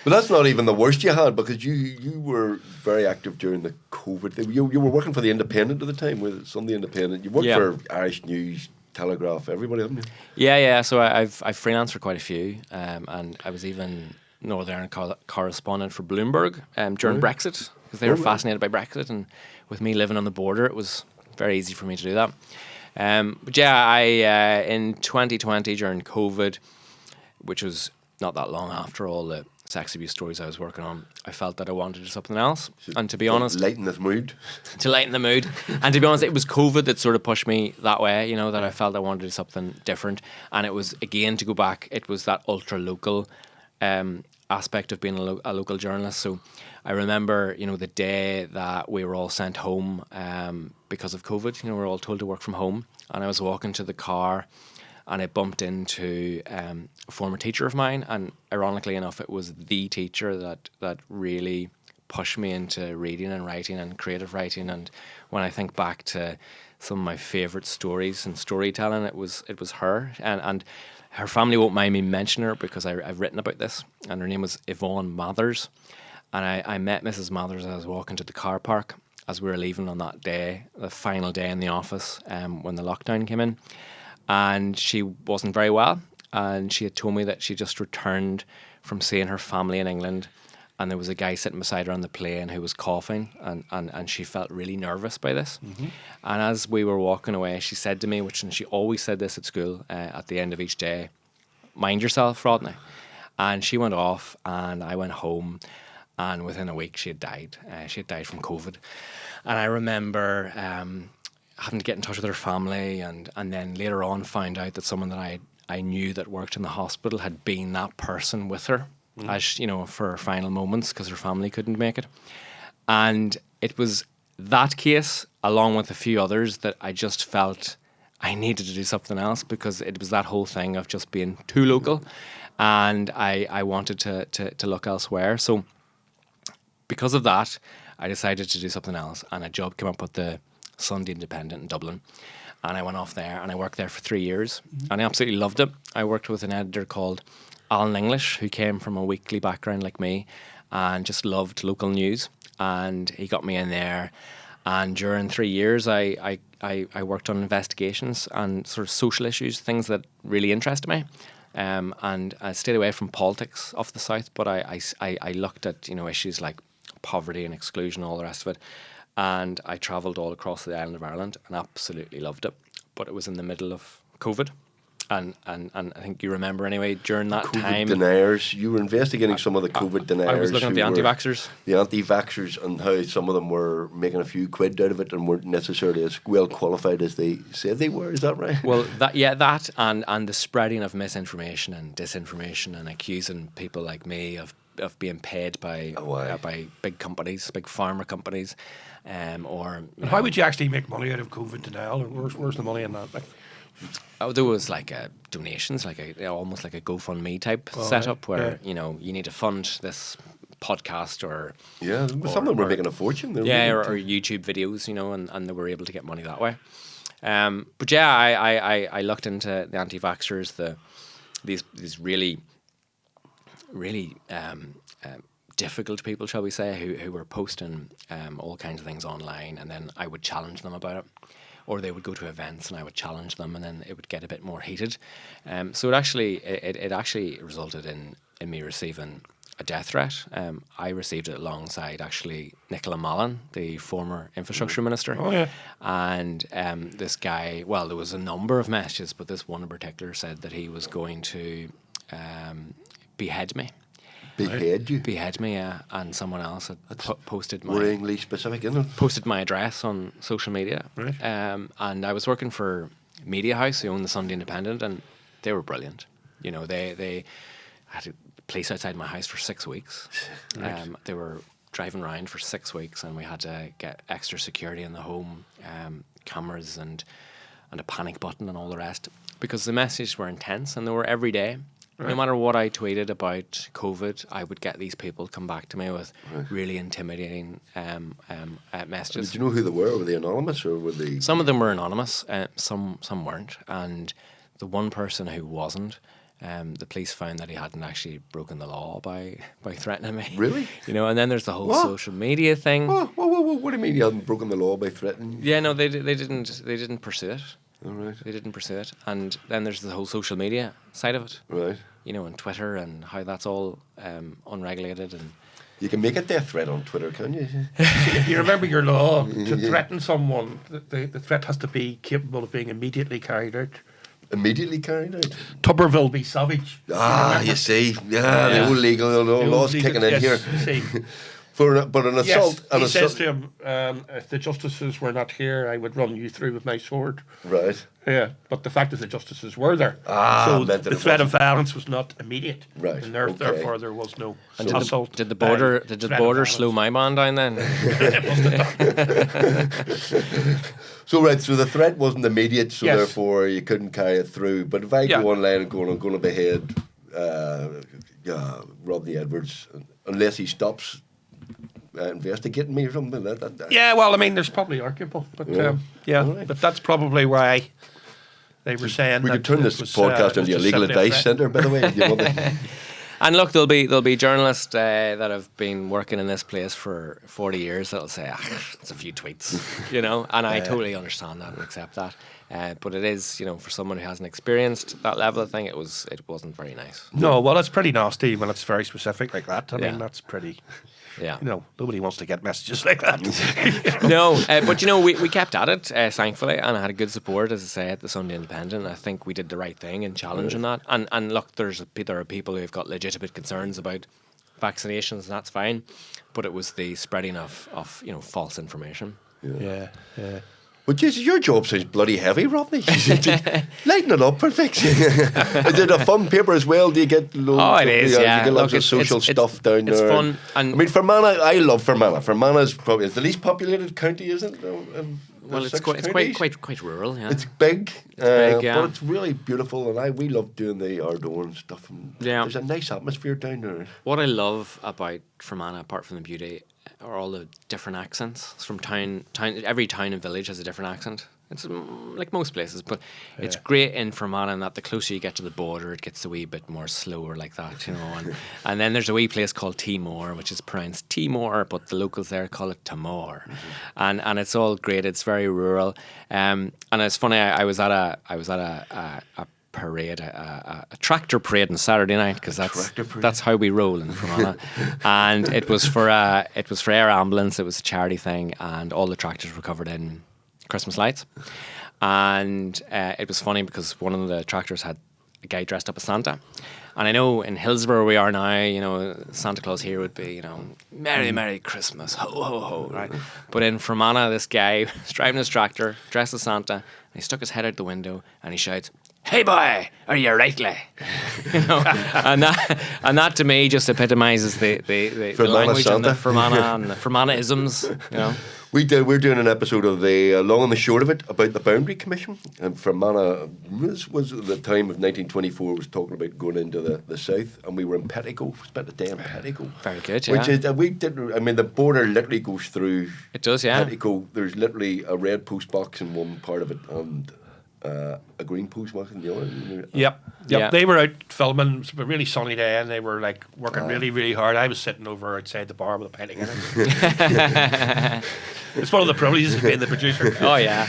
Speaker 1: But that's not even the worst you had, because you were very active during the COVID thing. You were working for the Independent at the time, with Sunday Independent. You worked for Irish News, Telegraph, everybody, haven't you?
Speaker 3: Yeah. So I've freelanced for quite a few, and I was even Northern Ireland correspondent for Bloomberg during Brexit, because they were fascinated by Brexit, and with me living on the border, it was very easy for me to do that. But yeah, I in 2020 during COVID, which was not that long after all the sex abuse stories I was working on, I felt that I wanted to do something else. And to be honest...
Speaker 1: Lighten the mood.
Speaker 3: To lighten the mood. And to be honest, it was COVID that sort of pushed me that way, that I felt I wanted to do something different. And it was, again, to go back, it was that ultra-local aspect of being a local journalist. So I remember, the day that we were all sent home because of COVID, we were all told to work from home. And I was walking to the car, and I bumped into a former teacher of mine, and ironically enough, it was the teacher that really pushed me into reading and writing and creative writing. And when I think back to some of my favourite stories and storytelling, it was her. And her family won't mind me mentioning her, because I've written about this, and her name was Yvonne Mathers. And I met Mrs. Mathers as I was walking to the car park as we were leaving on that day, the final day in the office, when the lockdown came in. And she wasn't very well, and she had told me that she just returned from seeing her family in England, and there was a guy sitting beside her on the plane who was coughing, and she felt really nervous by this. And as we were walking away, she said to me, and she always said this at school at the end of each day, "Mind yourself, Rodney." And she went off, and I went home, and within a week she had died. She had died from COVID. And I remember having to get in touch with her family, and then later on found out that someone that I knew that worked in the hospital had been that person with her, as you know, for her final moments, because her family couldn't make it. And it was that case, along with a few others, that I just felt I needed to do something else, because it was that whole thing of just being too local, and I wanted to look elsewhere. So because of that, I decided to do something else, and a job came up with the Sunday Independent in Dublin. And I went off there, and I worked there for 3 years, and I absolutely loved it. I worked with an editor called Alan English, who came from a weekly background like me and just loved local news. And he got me in there. And during 3 years, I worked on investigations and sort of social issues, things that really interested me. And I stayed away from politics of the South, but I looked at, you know, issues like poverty and exclusion, all the rest of it. And I travelled all across the island of Ireland and absolutely loved it. But it was in the middle of COVID. And I think you remember anyway, during that
Speaker 1: COVID
Speaker 3: time...
Speaker 1: deniers. You were investigating some of the COVID deniers.
Speaker 3: I was looking at the anti-vaxxers.
Speaker 1: The anti-vaxxers, and how some of them were making a few quid out of it and weren't necessarily as well qualified as they said they were. Is that right?
Speaker 3: Well, that and the spreading of misinformation and disinformation, and accusing people like me of being paid by big companies, big pharma companies, or...
Speaker 2: How would you actually make money out of COVID denial? Where's the money in that? Like,
Speaker 3: there was like donations, like almost like a GoFundMe type setup, where you know, you need to fund this podcast, or
Speaker 1: some of them were making a fortune.
Speaker 3: Or YouTube videos, you know, and they were able to get money that way. But yeah, I looked into the anti-vaxxers, these really difficult people, shall we say, who were posting all kinds of things online, and then I would challenge them about it. Or they would go to events and I would challenge them, and then it would get a bit more heated. So it actually resulted in me receiving a death threat. I received it alongside actually Nicola Mallon, the former infrastructure minister.
Speaker 2: Oh yeah.
Speaker 3: And this guy, well, there was a number of messages, but this one in particular said that he was going to behead me.
Speaker 1: Behead you?
Speaker 3: Behead me, yeah. And someone else had posted my...
Speaker 1: Worryingly specific, isn't it?
Speaker 3: Posted my address on social media.
Speaker 2: Right.
Speaker 3: And I was working for Media House, who owned the Sunday Independent, and they were brilliant. You know, they had a police outside my house for 6 weeks. Right. They were driving around for 6 weeks, and we had to get extra security in the home, cameras and a panic button and all the rest, because the messages were intense, and they were every day. Right. No matter what I tweeted about COVID, I would get these people come back to me with really intimidating messages.
Speaker 1: Did you know who they were? Were they anonymous, or were they...
Speaker 3: Some of them were anonymous, some weren't. And the one person who wasn't, the police found that he hadn't actually broken the law by threatening me.
Speaker 1: Really?
Speaker 3: You know, and then there's the whole social media thing.
Speaker 1: What do you mean you hadn't broken the law by threatening?
Speaker 3: Yeah, no, they didn't pursue it.
Speaker 1: All right.
Speaker 3: They didn't pursue it. And then there's the whole social media side of it.
Speaker 1: Right.
Speaker 3: You know, and Twitter, and how that's all unregulated. And
Speaker 1: you can make a death threat on Twitter, can you?
Speaker 2: If you remember your law, to threaten someone, the threat has to be capable of being immediately carried out.
Speaker 1: Immediately carried out?
Speaker 2: Tuberville v. Savage.
Speaker 1: You see. The old legal laws kicking in here.
Speaker 2: See.
Speaker 1: But an assault...
Speaker 2: Yes, he says to him, if the justices were not here, I would run you through with my sword.
Speaker 1: Right.
Speaker 2: Yeah, but the fact is the justices were there.
Speaker 1: So
Speaker 2: the threat of violence was not immediate.
Speaker 1: Right.
Speaker 2: And therefore there was no assault.
Speaker 3: Did the border slow my man down then?
Speaker 1: So the threat wasn't immediate, so therefore you couldn't carry it through. But if I go online and I'm going to behead Rodney Edwards, unless he stops investigating me or something like that.
Speaker 2: Yeah, well, I mean, there's probably arguable, but but that's probably why they were saying
Speaker 1: we could turn this podcast into a legal advice centre, by the way. If you want to.
Speaker 3: And look, there'll be journalists that have been working in this place for 40 years that'll say, it's a few tweets, you know, and I totally understand that and accept that. But it is, for someone who hasn't experienced that level of thing, it wasn't very nice.
Speaker 2: No, well, it's pretty nasty when it's very specific like that. I mean, that's pretty.
Speaker 3: Yeah.
Speaker 2: Nobody wants to get messages like that.
Speaker 3: No, but we kept at it, thankfully, and I had a good support, as I say, at the Sunday Independent. I think we did the right thing in challenging that. And look, there are people who've got legitimate concerns about vaccinations, and that's fine. But it was the spreading of false information.
Speaker 2: Yeah.
Speaker 1: Well, Jesus, your job sounds bloody heavy, Rodney. Lighten it up, perfection. Is it a fun paper as well? Do you get
Speaker 3: it is, yeah.
Speaker 1: You get lots of social stuff down there.
Speaker 3: It's fun.
Speaker 1: And I mean, Fermanagh, I love Fermanagh. Fermanagh is probably the least populated county, isn't it?
Speaker 3: Well, it's quite rural, yeah.
Speaker 1: It's big,
Speaker 3: yeah.
Speaker 1: But it's really beautiful, and we love doing the outdoor and stuff. And
Speaker 3: yeah.
Speaker 1: There's a nice atmosphere down there.
Speaker 3: What I love about Fermanagh, apart from the beauty, are all the different accents. It's from town. Every town and village has a different accent. It's like most places, but it's great in Fermanagh in that the closer you get to the border, it gets a wee bit more slower like that, And then there's a wee place called Timor, which is pronounced Timor, but the locals there call it Tamor, and it's all great. It's very rural, and it's funny. I was at a parade, a tractor parade on Saturday night, because that's how we roll in Fermanagh. And it was for Air Ambulance. It was a charity thing, and all the tractors were covered in Christmas lights. And it was funny because one of the tractors had a guy dressed up as Santa. And I know in Hillsborough we are now, Santa Claus here would be, Merry, Merry Christmas, ho, ho, ho, right? But in Fermanagh, this guy was driving his tractor, dressed as Santa, and he stuck his head out the window and he shouts, "Hey boy, are you rightly?" and that to me just epitomizes the language
Speaker 1: Santa.
Speaker 3: and the Fermanagh and the Fermanagh-isms,
Speaker 1: We're doing an episode of the long and the short of it about the Boundary Commission. And Fermanagh was at the time of 1924 was talking about going into the south, and we were in Petticoat. We spent a day in Petticoat.
Speaker 3: Very good, yeah.
Speaker 1: Which is the border literally goes through.
Speaker 3: It does, yeah.
Speaker 1: Petticoat. There's literally a red post box in one part of it, and a green post box in the other.
Speaker 2: Yep. They were out filming. It was a really sunny day, and they were like working really, really hard. I was sitting over outside the bar with a pint of Guinness. It's one of the privileges of being the producer.
Speaker 3: Oh yeah.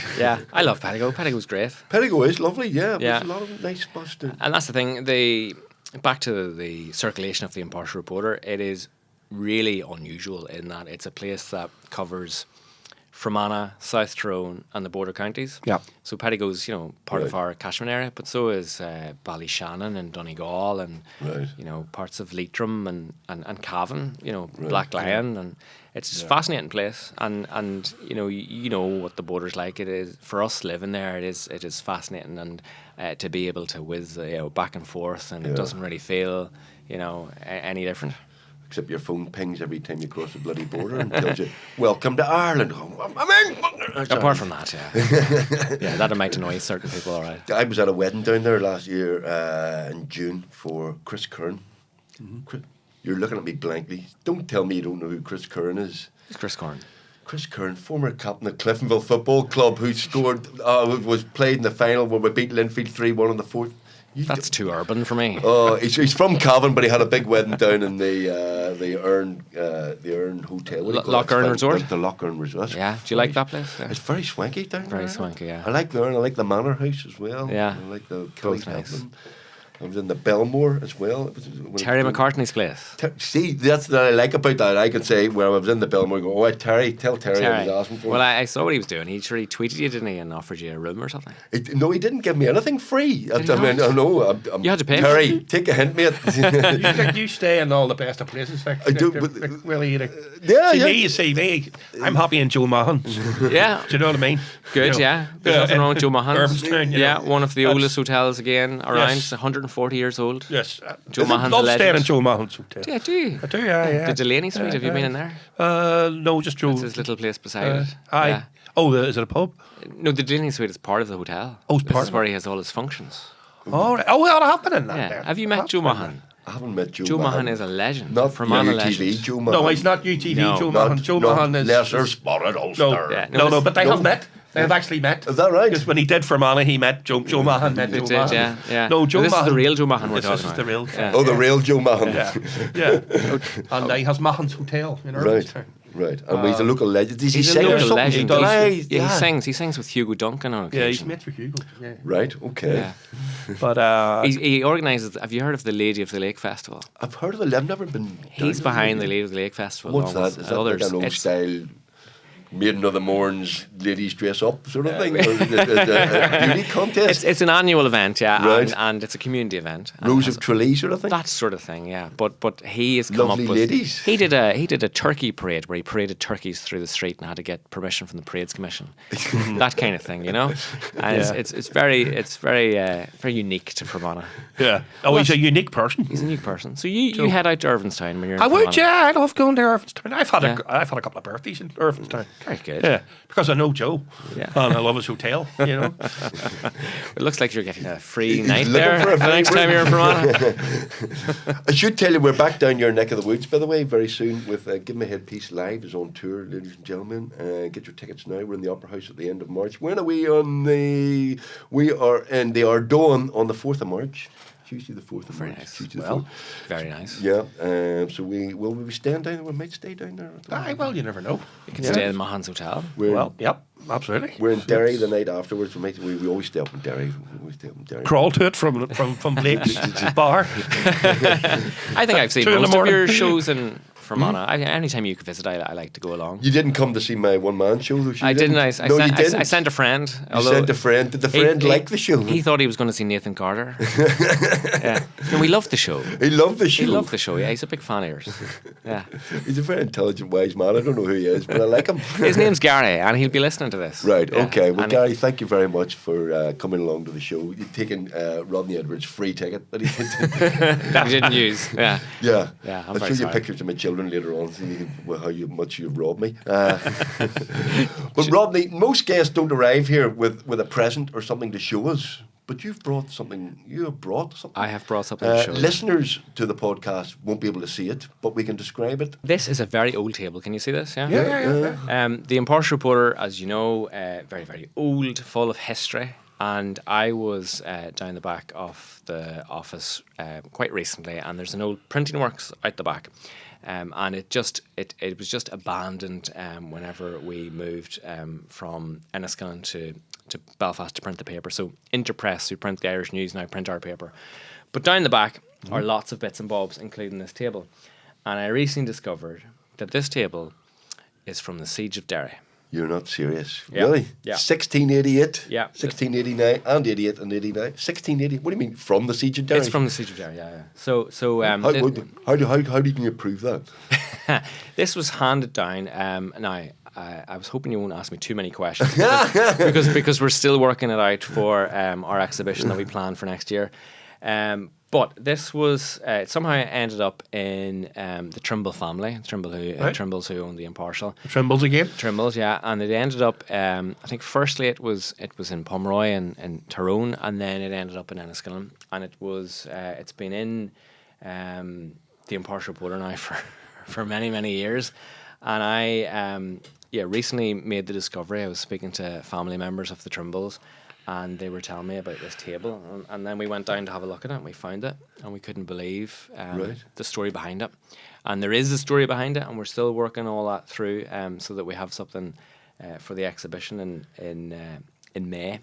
Speaker 3: I love Petticoat. Petticoat's great.
Speaker 1: Petticoat is lovely. Yeah. There's a lot of nice spots too.
Speaker 3: And that's the thing. Back to the circulation of the Impartial Reporter. It is really unusual in that it's a place that covers Fermanagh, South Tyrone and the border counties. Yeah. So Petticoat's, part of our catchment area, but so is Ballyshannon and Donegal and, parts of Leitrim and Cavan, Black Lion. And it's just a fascinating place. And you know what the border's like. It is, for us living there, it is fascinating. And to be able to whiz, back and forth, and it doesn't really feel, any different.
Speaker 1: Except your phone pings every time you cross the bloody border and tells you, "Welcome to Ireland." I'm in.
Speaker 3: Apart from that, yeah, that might annoy certain people. All right.
Speaker 1: I was at a wedding down there last year in June for Chris Curran. Mm-hmm. You're looking at me blankly. Don't tell me you don't know who Chris Curran is.
Speaker 3: It's Chris Curran.
Speaker 1: Chris Curran, former captain of Cliftonville Football Club, who scored, was played in the final where we beat Linfield 3-1 in the fourth.
Speaker 3: That's too urban for me.
Speaker 1: He's from Cavan, but he had a big wedding down in the Earn Hotel.
Speaker 3: Loch Earn Resort?
Speaker 1: The Loch Earn Resort.
Speaker 3: Yeah, do you like that place? Yeah.
Speaker 1: It's very swanky down there.
Speaker 3: Very swanky, yeah.
Speaker 1: I like the Earn, I like the Manor House as well.
Speaker 3: Yeah.
Speaker 1: I like the
Speaker 3: Both nice.
Speaker 1: I was in the Belmore as well.
Speaker 3: Terry McCartney's place.
Speaker 1: See, that's what I like about that. I can say where I was in the Belmore, go, Terry, tell Terry I was asking for.
Speaker 3: Well, I saw what he was doing. He tweeted you, didn't he, and offered you a room or something?
Speaker 1: No, he didn't give me anything free.
Speaker 3: You had to pay.
Speaker 1: Terry, take a hint, mate.
Speaker 2: You stay in all the best of places.
Speaker 1: I do.
Speaker 2: Really,
Speaker 1: you
Speaker 2: see me. I'm happy in Joe Mahon's.
Speaker 3: Yeah.
Speaker 2: Do you know what I mean?
Speaker 3: Good, yeah. There's nothing wrong with Joe Mahon's.
Speaker 2: Urbanstown,
Speaker 3: one of the oldest hotels again around. It's 140 years old.
Speaker 2: Yes.
Speaker 3: Joe Mahon's a legend.
Speaker 2: I love staying in Joe Mahon's hotel.
Speaker 3: Yeah, do you?
Speaker 2: I do, yeah.
Speaker 3: The Delaney Suite, have you been in there?
Speaker 2: No, just Joe.
Speaker 3: It's his little place beside it.
Speaker 2: Yeah. Oh, is it a pub?
Speaker 3: No, the Delaney Suite is part of the hotel.
Speaker 2: Oh, it's part
Speaker 3: This is where he has all his functions.
Speaker 2: All right. Oh, well, I have been in that.
Speaker 3: Yeah.
Speaker 2: There.
Speaker 3: Have you met Joe Mahon?
Speaker 1: I haven't met Joe
Speaker 3: Joe
Speaker 1: Mahon.
Speaker 3: Mahon is a legend.
Speaker 1: Not
Speaker 3: from
Speaker 1: UTV,
Speaker 3: legend.
Speaker 1: Joe Mahon.
Speaker 2: No, he's not UTV, Joe Mahon. Joe Mahon is...
Speaker 1: Lesser spotted Ulster.
Speaker 2: No, but they have met. They've actually met.
Speaker 1: Is that right?
Speaker 2: Because when he did Fermanagh, he met Joe Mahon. Met Joe Mahon.
Speaker 3: Yeah.
Speaker 2: No, Joe
Speaker 3: Mahon. This is the real Joe Mahon we're talking
Speaker 2: about. This is the real.
Speaker 1: The real Joe Mahon.
Speaker 2: Yeah. And he has Mahon's Hotel in Urbanstown.
Speaker 1: Right, and he's a local legend. Does he
Speaker 3: He's a
Speaker 1: sing or
Speaker 3: local
Speaker 1: something?
Speaker 3: legend.
Speaker 1: Yeah.
Speaker 3: He sings with Hugo Duncan on occasion.
Speaker 2: Yeah, he's mates with Hugo. Yeah.
Speaker 1: Right, okay.
Speaker 3: Yeah.
Speaker 2: But
Speaker 3: He organises. Have you heard of the Lady of the Lake Festival?
Speaker 1: I've heard of it. I've never been.
Speaker 3: He's
Speaker 1: down
Speaker 3: behind
Speaker 1: there.
Speaker 3: the Lady of the Lake Festival.
Speaker 1: What's that? Is that like an old style Maiden of the Morns, ladies dress up sort of thing? Or is it a beauty contest?
Speaker 3: It's an annual event, yeah,
Speaker 1: Right.
Speaker 3: and it's a community event. And
Speaker 1: Rose
Speaker 3: has-
Speaker 1: of Tralee sort of thing?
Speaker 3: That sort of thing, yeah. But he has come
Speaker 1: Lovely
Speaker 3: up with
Speaker 1: ladies.
Speaker 3: He did a turkey parade where he paraded turkeys through the street and had to get permission from the Parades Commission. That kind of thing, you know. And
Speaker 2: Yeah.
Speaker 3: it's very unique to Fermanagh.
Speaker 2: yeah. Oh, he's a unique person.
Speaker 3: He's a unique person. So you head out to Irvinstown when you're in
Speaker 2: I would,
Speaker 3: Fermanagh.
Speaker 2: yeah. I love going to Irvinstown. I've had
Speaker 3: Yeah.
Speaker 2: a couple of birthdays in Irvinstown.
Speaker 3: Very good.
Speaker 2: Yeah, because I know Joe.
Speaker 3: Yeah.
Speaker 2: And I love his hotel. You know.
Speaker 3: It looks like you're getting a free night
Speaker 1: looking
Speaker 3: there
Speaker 1: for a
Speaker 3: the
Speaker 1: free
Speaker 3: next time you're in Fermanagh.
Speaker 1: I should tell you, we're back down your neck of the woods, by the way, very soon with Give Me a Headpiece Live is on tour, ladies and gentlemen. Get your tickets now. We're in the Opera House at the end of March. When are we on the... We are in the Ardone on the 4th of March. Tuesday the 4th of
Speaker 3: Very
Speaker 1: March.
Speaker 3: nice.
Speaker 1: Tuesday the
Speaker 3: Well,
Speaker 1: 4th.
Speaker 3: very nice.
Speaker 1: Yeah, so will we staying down there? We might stay down there.
Speaker 2: Aye, well, you never know.
Speaker 3: You can stay in Mahan's Hotel.
Speaker 1: We're,
Speaker 2: Yep, absolutely.
Speaker 1: we're in Derry the night afterwards. We always stay up in Derry. We always stay up in Derry.
Speaker 2: Crawl to it from Blake's bar.
Speaker 3: I think I've seen
Speaker 2: 2 in the
Speaker 3: most of
Speaker 2: morning.
Speaker 3: your shows in Fermanagh. Anytime you could visit, I like to go along.
Speaker 1: You didn't come to see my one-man show, though?
Speaker 3: I didn't. I
Speaker 1: No, you
Speaker 3: sent,
Speaker 1: didn't.
Speaker 3: I sent a friend.
Speaker 1: You sent a friend. Did the friend like the show?
Speaker 3: He thought he was going to see Nathan Carter. Yeah. No, we loved the show.
Speaker 1: He loved the show.
Speaker 3: He loved the show. Yeah, he's a big fan of yours. Yeah.
Speaker 1: He's a very intelligent, wise man. I don't know who he is, but I like him.
Speaker 3: His name's Gary, and he'll be listening to this.
Speaker 1: Right,
Speaker 3: Yeah.
Speaker 1: okay. Well,
Speaker 3: And
Speaker 1: Gary, thank you very much for coming along to the show. You've taken Rodney Edwards' free ticket that he
Speaker 3: he didn't use. Yeah.
Speaker 1: Yeah.
Speaker 3: Yeah, I'm
Speaker 1: I'll
Speaker 3: very
Speaker 1: show you
Speaker 3: sorry.
Speaker 1: pictures of my children later on so you can, how much you've robbed me. But Rodney, most guests don't arrive here with a present or something to show us. But you've brought something. You have brought something.
Speaker 3: I have brought something to show you.
Speaker 1: Listeners to the podcast won't be able to see it, but we can describe it.
Speaker 3: This is a very old table. Can you see this? Yeah.
Speaker 2: Yeah.
Speaker 3: The Impartial Reporter, as you know, very, very old, full of history. And I was down the back of the office quite recently, and there's an old printing works out the back. And it was just abandoned whenever we moved from Enniskillen to Belfast to print the paper. So Interpress, who print the Irish News, now print our paper. But down the back are lots of bits and bobs, including this table. And I recently discovered that this table is from the Siege of Derry.
Speaker 1: You're not serious.
Speaker 3: Yeah.
Speaker 1: Really?
Speaker 3: Yeah.
Speaker 1: 1688?
Speaker 3: Yeah.
Speaker 1: 1689 and 88 and 89. 1680. What do you mean from the Siege of Derry?
Speaker 3: It's from the Siege of Derry, yeah. So
Speaker 1: how can you prove that?
Speaker 3: this was handed down. Now, I was hoping you won't ask me too many questions because we're still working it out for our exhibition that we plan for next year. But this was it somehow ended up in the Trimble family, Trimbles who own the Impartial.
Speaker 2: Trimbles again.
Speaker 3: Trimbles, yeah, and it ended up. I think firstly it was in Pomeroy and Tyrone, and then it ended up in Enniskillen, and it was it's been in the Impartial Reporter now for many years, and I recently made the discovery. I was speaking to family members of the Trimbles, and they were telling me about this table, and then we went down to have a look at it, and we found it, and we couldn't believe the story behind it. And there is a story behind it, and we're still working all that through so that we have something for the exhibition in May.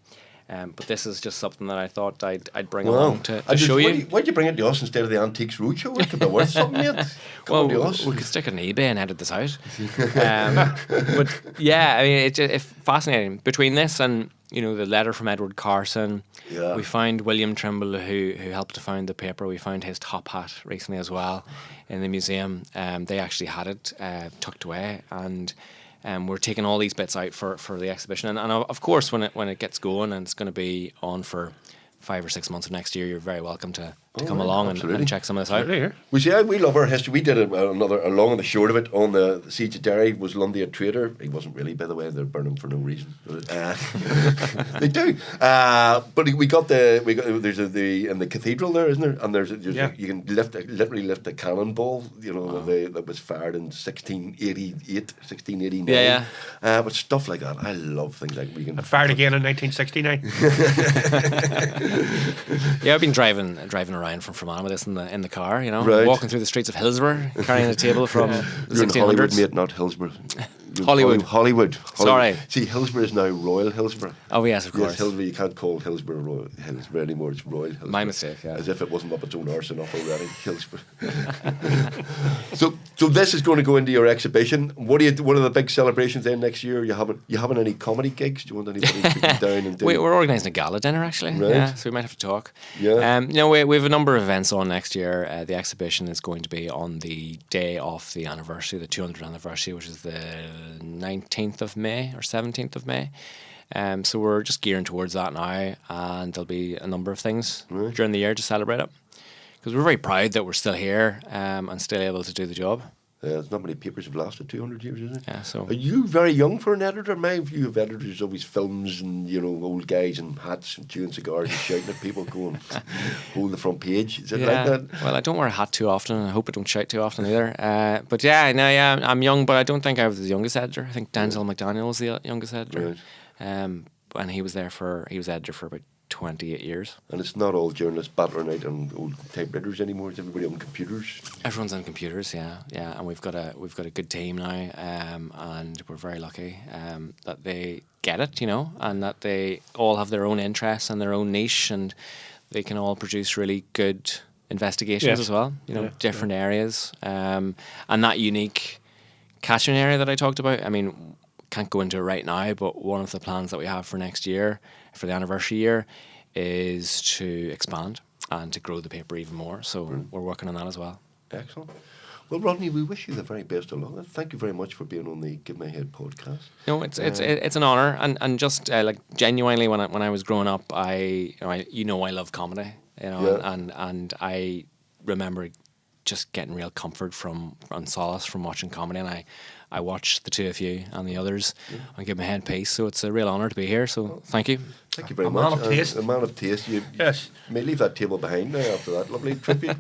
Speaker 3: But this is just something that I thought I'd bring along to show you.
Speaker 1: Why'd you bring it to us instead of the Antiques Roadshow? It could be worth something, mate. Come on to us.
Speaker 3: We could stick it on eBay and edit this out. But yeah, I mean, it's fascinating. Between this and the letter from Edward Carson, we found William Trimble, who helped to found the paper. We found his top hat recently as well in the museum. They actually had it tucked away, and we're taking all these bits out for the exhibition. And of course, when it gets going and it's going to be on for 5 or 6 months of next year, you're very welcome to come along and check some of this out.
Speaker 1: We love our history. We did another long and the short of it on the Siege of Derry was Lundy a traitor. He wasn't really, by the way. They're burning for no reason. They do. But we got there's in the cathedral there, isn't there? And there's you can literally lift a cannonball. That was fired in 1688, 1689.
Speaker 3: Yeah.
Speaker 1: But stuff like that, I love things like we can.
Speaker 2: Fired again in 1969.
Speaker 3: Yeah, I've been driving around from Fermanagh with this in the car,
Speaker 1: Right.
Speaker 3: walking through the streets of Hillsborough, carrying a table from the
Speaker 1: You're in Hollywood,
Speaker 3: 1600s.
Speaker 1: mate, not Hillsborough.
Speaker 3: Hollywood. Sorry.
Speaker 1: See, Hillsborough is now Royal Hillsborough.
Speaker 3: Oh yes, of course.
Speaker 1: Yes, Hillsborough. You can't call Hillsborough Royal Hillsborough anymore. It's Royal Hillsborough.
Speaker 3: My mistake. Yeah.
Speaker 1: As if it wasn't up its own arse enough already, Hillsborough. So this is going to go into your exhibition. What are the big celebrations then next year? You having any comedy gigs? Do you want anybody to come down and do?
Speaker 3: We're organising a gala dinner actually.
Speaker 1: Right.
Speaker 3: Yeah, so we might have to talk.
Speaker 1: Yeah.
Speaker 3: We have a number of events on next year. The exhibition is going to be on the day of the anniversary, the 200th anniversary, which is the 19th of May or 17th of May. So we're just gearing towards that now, and there'll be a number of things during the year to celebrate it. Because we're very proud that we're still here and still able to do the job.
Speaker 1: There's not many papers have lasted 200 years, is it?
Speaker 3: Yeah, so...
Speaker 1: Are you very young for an editor? My view of editors is always films and, old guys in hats and chewing cigars and shouting at people going, hold the front page. Is it like that?
Speaker 3: Well, I don't wear a hat too often, and I hope I don't shout too often either. But I'm young, but I don't think I was the youngest editor. I think Denzel McDaniel was the youngest editor.
Speaker 1: Right.
Speaker 3: And he was editor for about 28 years.
Speaker 1: And it's not all journalists battering out on old typewriters anymore. It's everybody on computers.
Speaker 3: Everyone's on computers, yeah. And we've got a good team now, and we're very lucky that they get it, and that they all have their own interests and their own niche, and they can all produce really good investigations as well. Different areas, and that unique catchment area that I talked about. I mean, can't go into it right now, but one of the plans that we have for next year, for the anniversary year, is to expand and to grow the paper even more. So we're working on that as well.
Speaker 1: Excellent. Well, Rodney, we wish you the very best of luck. Thank you very much for being on the Give My Head podcast.
Speaker 3: It's an honour, and just genuinely, when I was growing up, I love comedy, and I remember just getting real comfort and solace from watching comedy, and I watched the two of you and the others on Give My Head piece, so it's a real honour to be here, so thank you.
Speaker 1: Thank you very much.
Speaker 2: Man of taste.
Speaker 1: A man of taste. You may leave that table behind now after that lovely tribute.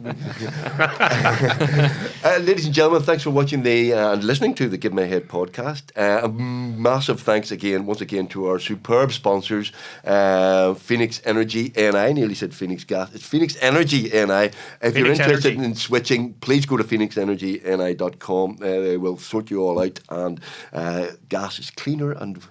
Speaker 1: Ladies and gentlemen, thanks for watching and listening to the Give My Head podcast. A massive thanks once again to our superb sponsors, Phoenix Energy NI. I nearly said Phoenix Gas. It's Phoenix Energy NI. If you're interested in switching, please go to phoenixenergyni.com. They will sort you all out, and gas is cleaner and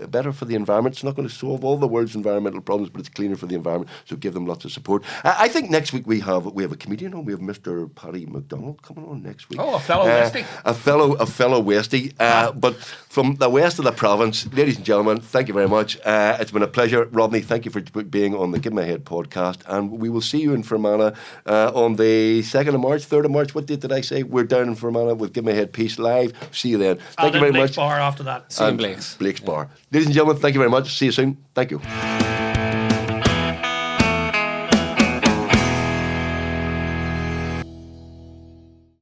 Speaker 1: better for the environment. It's not going to solve all the world's environmental problems, but it's cleaner for the environment, so give them lots of support. I think next week we have a comedian on. We have Mr. Paddy McDonald coming on next week.
Speaker 2: Oh, a fellow Westie.
Speaker 1: A fellow Westie. But from the west of the province, ladies and gentlemen, thank you very much. It's been a pleasure. Rodney, thank you for being on the Give My Head podcast, and we will see you in Fermanagh on the 2nd of March, 3rd of March. What date did I say? We're down in Fermanagh with Give My Head Piece live. See you then. Thank you very
Speaker 2: Blake's
Speaker 1: much.
Speaker 2: Bar after that.
Speaker 3: See you in Blake's.
Speaker 1: Blake's Bar. Ladies and gentlemen, thank you very much. See you soon. Thank you.